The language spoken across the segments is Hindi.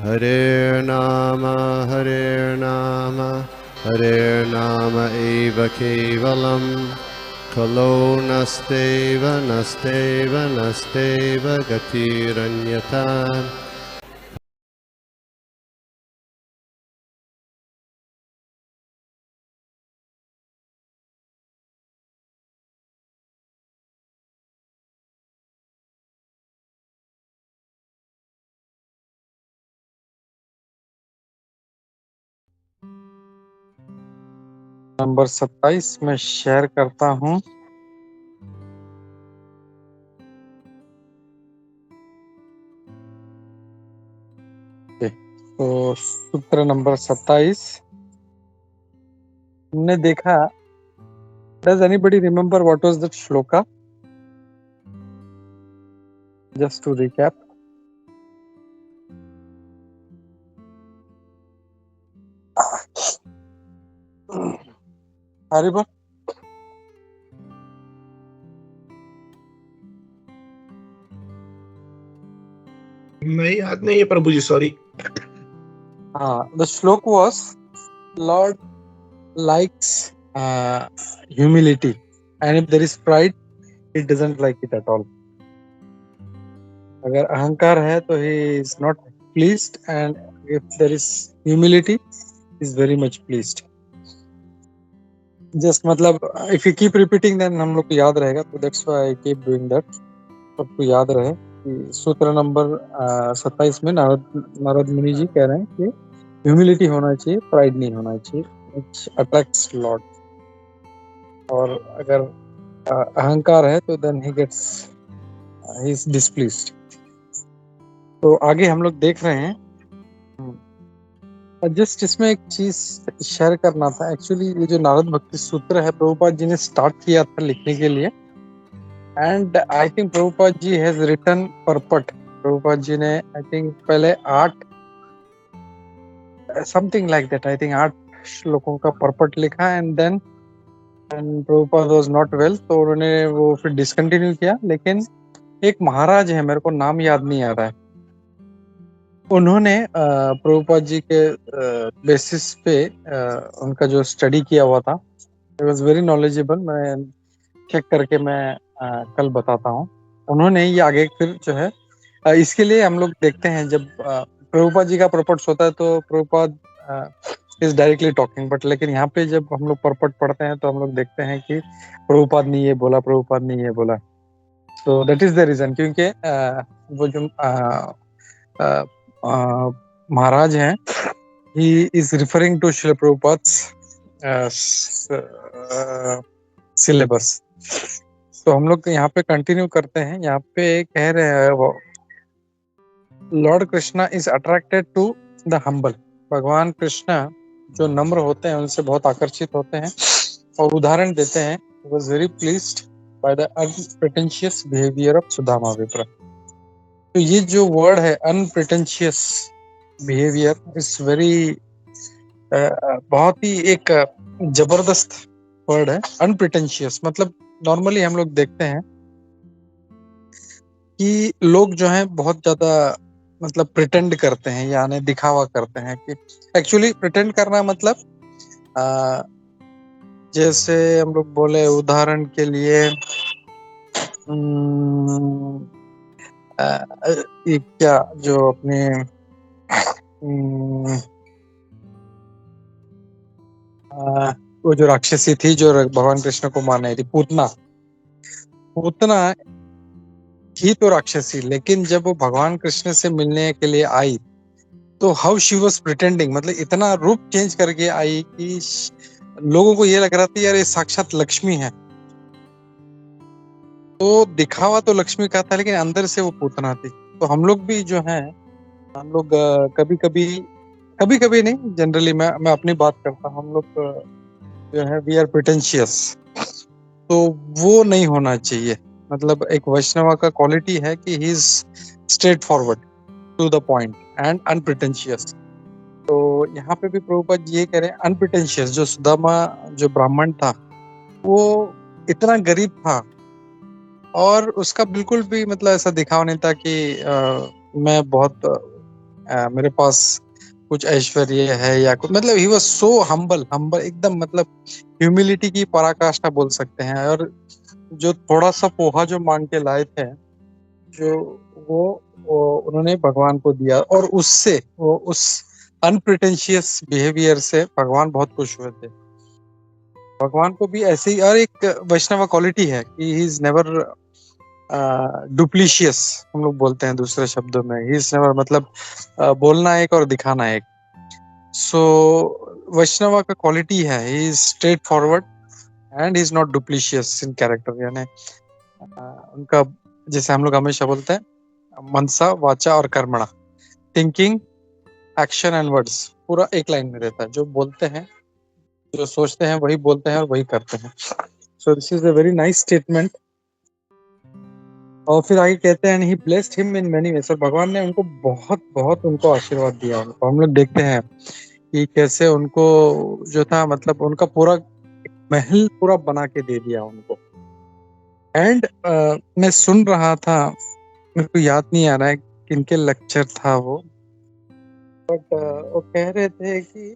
Hare Nama, Hare Nama eva kevalam, Kalo nasteva, nasteva, nasteva gatiranyata. Number 27 में शेयर करता हूँ। तो सूत्र नंबर 27 हमने देखा। Does anybody remember what was that shloka? Just to recap. Hariba? नहीं याद नहीं है प्रभु जी, sorry. The shloka was Lord likes humility, and if there is pride, he doesn't like it at all. अगर अहंकार है तो he is not pleased, and if there is humility, he is very much pleased. Just मतलब if you keep repeating, then हम लोग को याद रहेगा, तो that's why I keep doing that. सबको याद रहे कि सूत्र नंबर 27 में नारद मुनि जी कह रहे हैं कि ह्यूमिलिटी होना चाहिए, प्राइड नहीं होना चाहिए, which attracts लॉर्ड। और अगर अहंकार है तो then he is displeased। तो आगे हम लोग देख रहे हैं। जस्ट इसमें एक चीज शेयर करना था। एक्चुअली ये जो नारद भक्ति सूत्र है, प्रभुपाद जी ने स्टार्ट किया था लिखने के लिए, and I think Prabhupad ji has written purport. Prabhupad ji ने आई थिंक पहले 8 something like that, I think 8 श्लोकों का परपट लिखा, and then Prabhupad was not well, तो उन्होंने वो फिर डिसकंटिन्यू किया। लेकिन एक महाराज है, मेरे को नाम याद नहीं आ रहा है, उन्होंने प्रभुपाद जी के बेसिस पे उनका जो स्टडी किया हुआ था, इट वाज वेरी नॉलेजेबल। मैं चेक करके मैं कल बताता हूँ। उन्होंने ये आगे फिर जो है इसके लिए हम लोग देखते हैं, जब प्रभुपाद जी का परपट होता है तो Prabhupada is directly talking, but लेकिन यहाँ पे जब हम लोग परपट पढ़ते हैं तो हम लोग देखते हैं कि प्रभुपाद ने ये बोला, प्रभुपाद ने ये बोला। तो दैट इज द रीजन, क्योंकि वो जो महाराज हैं, he is referring to Srila Prabhupada syllabus. तो हम लोग यहाँ पे कंटिन्यू करते हैं। यहाँ पे कह रहे हैं वो, Lord Krishna is attracted to the humble. भगवान कृष्णा जो नम्र होते हैं उनसे बहुत आकर्षित होते हैं, और उदाहरण देते हैं, was very pleased by the unpretentious behaviour of Sudama Vipra. तो ये जो वर्ड है अनप्रिटेंशियस बिहेवियर इज वेरी बहुत ही एक जबरदस्त वर्ड है। अनप्रिटेंशियस मतलब नॉर्मली हम लोग देखते हैं कि लोग जो हैं बहुत ज्यादा मतलब प्रिटेंड करते हैं, यानी दिखावा करते हैं। कि एक्चुअली प्रिटेंड करना मतलब जैसे हम लोग बोले उदाहरण के लिए ये क्या जो अपने वो जो राक्षसी थी जो भगवान कृष्ण को मारने थी, पूतना ही तो राक्षसी, लेकिन जब वो भगवान कृष्ण से मिलने के लिए आई तो हाउ शी वाज प्रिटेंडिंग, मतलब इतना रूप चेंज करके आई कि लोगों को ये लग रहा था यार ये साक्षात लक्ष्मी है। तो दिखावा तो लक्ष्मी का था, लेकिन अंदर से वो पूतना थी। तो हम लोग भी जो हैं, हम लोग कभी कभी नहीं, जनरली मैं अपनी बात करता हूँ, हम लोग जो है वी आर प्रिटेंशियस, तो वो नहीं होना चाहिए। मतलब एक वैष्णव का क्वालिटी है कि he is straight forward to the point and unpretentious. तो यहाँ पे भी प्रभुपाद जी ये कह रहे हैं अनप्रिटेंशियस। जो सुदामा जो ब्राह्मण था वो इतना गरीब था, और उसका बिल्कुल भी मतलब ऐसा दिखावा नहीं था कि मैं बहुत मेरे पास कुछ ऐश्वर्य है या कुछ, मतलब he was so humble, humble एकदम, मतलब ह्यूमिलिटी की पराकाष्ठा बोल सकते हैं। और जो थोड़ा सा पोहा जो मांग के लाए थे, जो वो, उन्होंने भगवान को दिया, और उससे वो उस अनप्रिटेंशियस बिहेवियर से भगवान बहुत खुश हुए थे। भगवान को भी ऐसे ही, और एक वैष्णव क्वालिटी है कि ही इज नेवर डुप्लीशियस, हम लोग बोलते हैं दूसरे शब्दों में, ही इज नेवर, मतलब बोलना एक और दिखाना एक। सो वैष्णव का क्वालिटी है, he is straight forward and he is not duplicitous in character. यानी उनका, जैसे हम लोग हमेशा बोलते हैं, मनसा वाचा और कर्मणा, थिंकिंग, एक्शन एंड वर्ड्स, पूरा एक लाइन में रहता है। जो बोलते हैं, जो सोचते हैं वही बोलते हैं और वही करते हैं। So this is a very nice statement. और फिर आगे कहते हैं, he blessed him in many ways, और भगवान ने उनको बहुत बहुत उनको आशीर्वाद दिया। उनको हम लोग देखते हैं कि कैसे उनको जो था, मतलब उनका पूरा महल पूरा बना के दे दिया उनको। एंड मैं सुन रहा था, मेरे को याद नहीं आ रहा है किनके लेक्चर था वो, बट वो कह रहे थे कि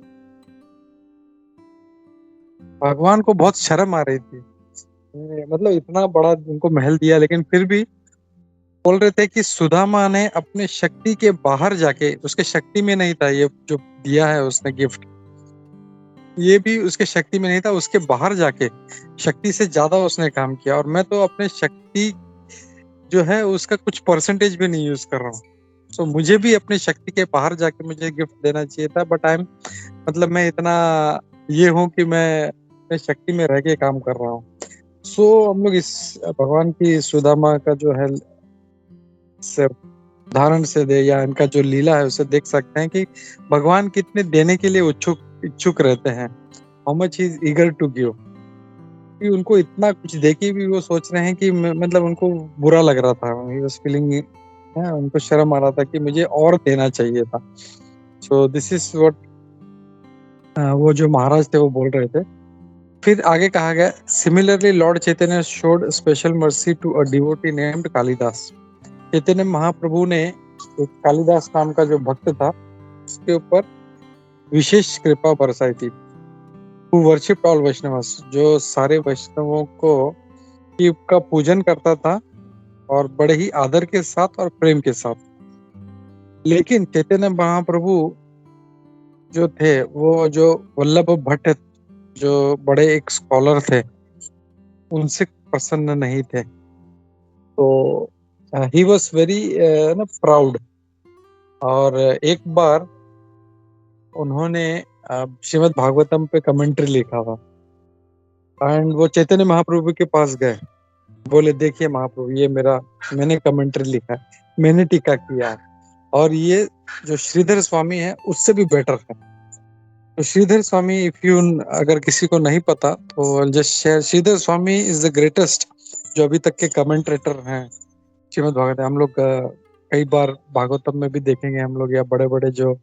भगवान को बहुत शर्म आ रही थी, मतलब इतना बड़ा उनको महल दिया, लेकिन फिर भी बोल रहे थे कि सुदामा ने अपने शक्ति के बाहर जाके, उसके शक्ति में नहीं था ये जो दिया है उसने गिफ्ट, ये भी उसके शक्ति में नहीं था, उसके बाहर जाके शक्ति से ज्यादा उसने काम किया। और मैं तो अपने शक्ति जो है उसका कुछ परसेंटेज भी नहीं यूज कर रहा हूँ। सो मुझे भी अपनी शक्ति के बाहर जाके मुझे गिफ्ट देना चाहिए था, बट आई एम, मतलब मैं इतना ये हूँ कि मैं अपने शक्ति में रह के काम कर रहा हूँ। सो हम लोग इस भगवान की सुदामा का जो है से उदाहरण से दे, या इनका जो लीला है उसे देख सकते हैं कि भगवान कितने देने के लिए इच्छुक रहते हैं। How much is eager to give, कि उनको इतना कुछ देके भी वो सोच रहे हैं कि मतलब उनको बुरा लग रहा था, ही वाज फीलिंग, उनको शर्म आ रहा था कि मुझे और देना चाहिए था। सो दिस इज व्हाट वो जो महाराज थे वो बोल रहे थे। फिर आगे कहा गया, similarly lord Chaitanya showed special mercy to a devotee named Kalidas. Chaitanya Mahaprabhu ने एक कालिदास नाम का जो भक्त था, उसके ऊपर विशेष कृपा बरसाई थी। हु वर्शिप्ड ऑल वैष्णवस, जो सारे वैष्णवों को का पूजन करता था, और बड़े ही आदर के साथ और प्रेम के साथ। लेकिन चैतन्य महाप्रभु जो थे, वो जो वल्लभ भट्ट, जो बड़े एक स्कॉलर थे, उनसे प्रसन्न नहीं थे। तो ही वॉज वेरी प्राउड। और एक बार उन्होंने श्रीमद् भागवतम पे कमेंट्री लिखा था, एंड वो चैतन्य महाप्रभु के पास गए, बोले देखिए महाप्रभु, ये मैंने कमेंट्री लिखा है, मैंने टीका किया है, और ये जो श्रीधर स्वामी है उससे भी बेटर है। तो श्रीधर स्वामी, इफ यू, अगर किसी को नहीं पता तो just share, Shridhar Swami is the greatest जो अभी तक के कमेंटेटर हैं श्रीमद् भागवतम। हम लोग कई बार भागवतम में भी देखेंगे हम लोग, या बड़े बड़े जो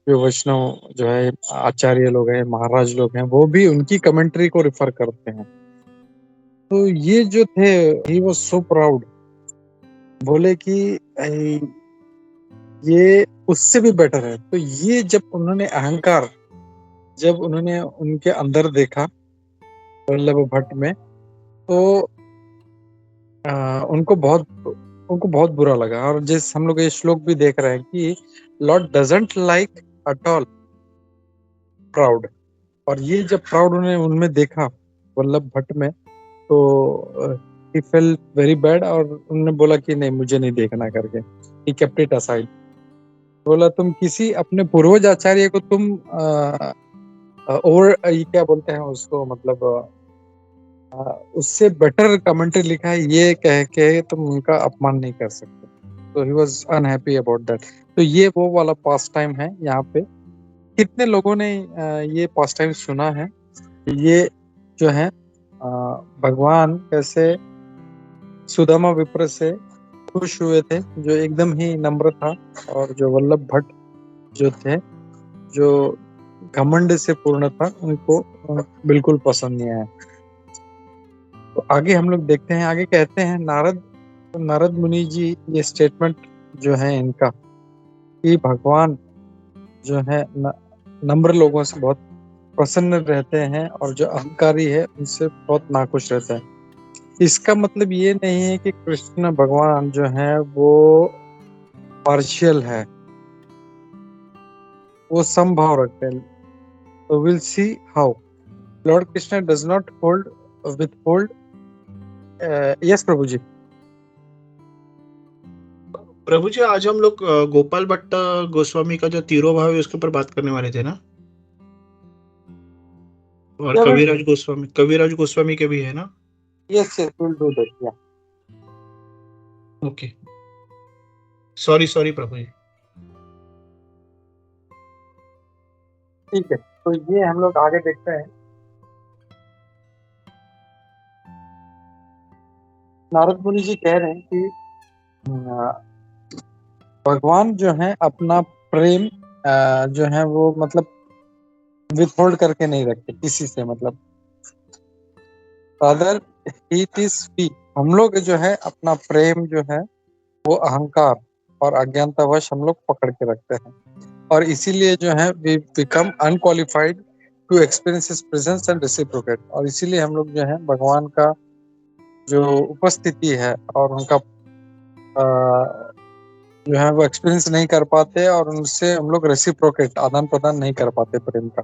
जो वैष्णव जो है आचार्य लोग हैं, महाराज लोग हैं, वो भी उनकी कमेंट्री को रिफर करते हैं। तो ये जो थे, ही वाज सो प्राउड, बोले कि ये उससे भी बेटर है। तो ये जब उन्होंने अहंकार, जब उन्होंने उनके अंदर देखा वल्लभ भट्ट में, तो उनको बहुत बुरा लगा। और जैसे हम लोग ये श्लोक भी देख रहे हैं कि Lord doesn't like at all proud. और ये जब प्राउड उन्होंने उनमें देखा वल्लभ भट्ट में, तो ही फेल्ट वेरी बैड, और उन्होंने बोला कि नहीं, मुझे नहीं देखना करके। He kept it aside. बोला तुम किसी अपने पूर्वज आचार्य को तुम ओवर, ये क्या बोलते हैं उसको, मतलब उससे बेटर कमेंट्री लिखा है, ये कह के तुम उनका अपमान नहीं कर सकते। तो he was unhappy about that. तो ये वो वाला पास टाइम है यहाँ पे। कितने लोगों ने ये पास टाइम सुना है? ये जो है भगवान कैसे सुदामा विप्र से खुश हुए थे, जो एकदम ही नम्र था, और जो वल्लभ भट्ट जो थे, जो घमंड से पूर्ण था, उनको बिल्कुल पसंद नहीं आया। तो आगे हम लोग देखते हैं, आगे कहते हैं नारद मुनि जी, ये स्टेटमेंट जो है इनका, कि भगवान जो है नम्र लोगों से बहुत प्रसन्न रहते हैं और जो अहंकारी है उनसे बहुत नाखुश रहते हैं। इसका मतलब ये नहीं है कि कृष्ण भगवान जो है वो पार्शियल है, वो समभाव रखते हैं। तो will see how lord Krishna does not hold withhold yes Prabhu ji. Prabhu ji, आज हम लोग गोपाल भट्ट गोस्वामी का जो तिरोभाव है उसके ऊपर बात करने वाले थे ना, और Yeah, कविराज गोस्वामी के भी है ना। yes, we'll do that, yeah. Okay, sorry Prabhu ji. ठीक है, तो ये हम लोग आगे देखते हैं। नारद मुनि जी कह रहे हैं कि भगवान जो है अपना प्रेम जो है वो मतलब विथहोल्ड करके नहीं रखते किसी से, मतलब रादर इट इज वी, हम लोग जो है अपना प्रेम जो है वो अहंकार और अज्ञानतावश हम लोग पकड़ के रखते हैं, और इसीलिए जो है we become unqualified to experience his presence and reciprocate. और इसीलिए हम लोग जो है भगवान का जो उपस्थिति है और उनका जो है वो एक्सपीरियंस नहीं कर पाते, और उनसे हम लोग रेसिप्रोकेट आदान प्रदान नहीं कर पाते प्रेम का।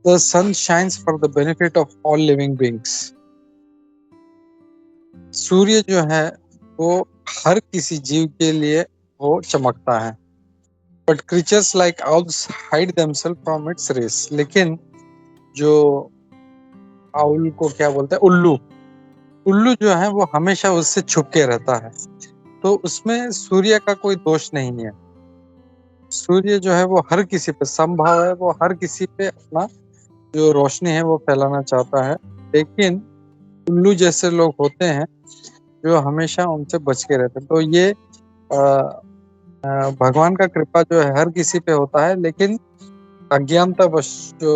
The sun shines for the benefit of all living beings. सूर्य जो है वो हर किसी जीव के लिए वो चमकता है। But creatures like owls hide themselves from its rays. लेकिन जो आउल को क्या बोलते हैं, उल्लू जो है वो हमेशा उससे छुप के रहता है। तो उसमें सूर्य का कोई दोष नहीं है। सूर्य जो है वो हर किसी पे समभाव है, वो हर किसी पे अपना जो रोशनी है वो फैलाना चाहता है। लेकिन उल्लू जैसे लोग होते हैं जो हमेशा उनसे बच के रहते हैं। तो ये भगवान का कृपा जो है हर किसी पे होता है, लेकिन अज्ञानतावश जो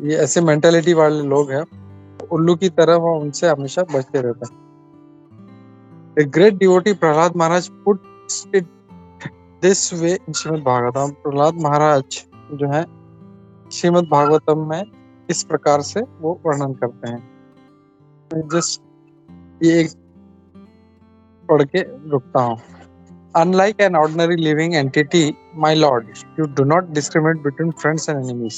ये ऐसे मेंटालिटी वाले लोग हैं उल्लू की तरह, वो उनसे हमेशा बचते रहते हैं। The great devotee Prahlad Maharaj puts it this way in Shrimad Bhagavatam. Prahlad महाराज जो है श्रीमद् भागवतम में इस प्रकार से वो वर्णन करते हैं। जस्ट ये एक पढ़ के रुकता हूँ। Unlike an ordinary living entity, my lord, you do not discriminate between friends and enemies.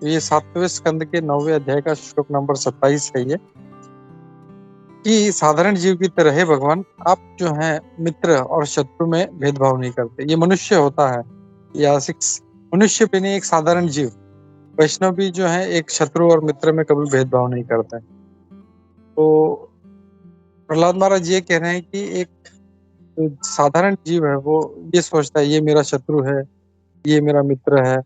ये 7वें स्कंद के 9वें अध्याय का श्लोक नंबर 27 है ये, कि साधारण जीव की तरह है भगवान, आप जो है मित्र और शत्रु में भेदभाव नहीं करते। ये मनुष्य होता है या मनुष्य भी नहीं, एक साधारण जीव, वैष्णव भी जो है एक शत्रु और मित्र में कभी भेदभाव नहीं करते। तो प्रहलाद महाराज ये कह रहे हैं कि एक साधारण जीव है वो ये सोचता है ये मेरा शत्रु है, ये मेरा मित्र है,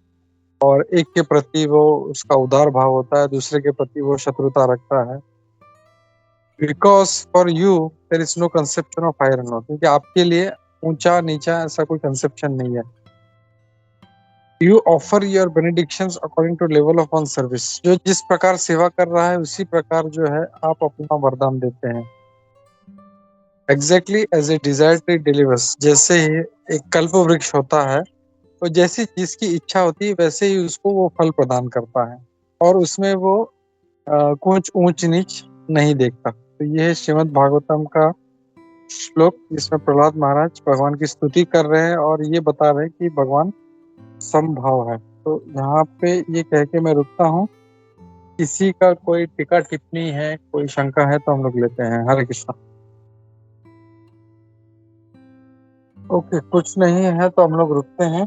और एक के प्रति वो उसका उदार भाव होता है, दूसरे के प्रति वो शत्रुता रखता है। Because for you there is no conception of higher and low, क्योंकि आपके लिए ऊंचा नीचा ऐसा कोई कंसेप्शन नहीं है। You offer your benedictions according to level of one service, जो जिस प्रकार सेवा कर रहा है उसी प्रकार जो है आप अपना वरदान देते हैं। Exactly as a desire tree delivers, जैसे ही एक कल्प वृक्ष होता है तो जैसी जिसकी इच्छा होती है वैसे ही उसको वो फल प्रदान करता है, और उसमें वो कुछ ऊंच नीच नहीं देखता। तो ये है श्रीमद् भागवतम का श्लोक जिसमें प्रहलाद महाराज भगवान की स्तुति कर रहे हैं और ये बता रहे हैं कि भगवान समभाव है। तो यहाँ पे ये कह के मैं रुकता हूँ। किसी का कोई टीका टिप्पणी है, कोई शंका है तो हम लोग लेते हैं। हरे कृष्णा। ओके, कुछ नहीं है तो हम लोग रुकते हैं।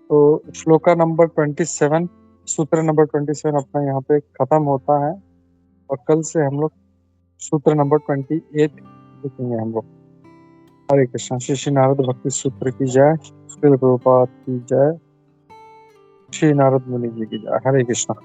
तो श्लोका नंबर 27, सूत्र नंबर 27 अपना यहाँ पे खत्म होता है, और कल से हम लोग सूत्र नंबर 28 देखेंगे हम लोग। हरे कृष्णा। श्री नारद भक्ति सूत्र की जय, श्री प्रभुपाद की जय, श्री नारद मुनि जी की जय। हरे कृष्णा।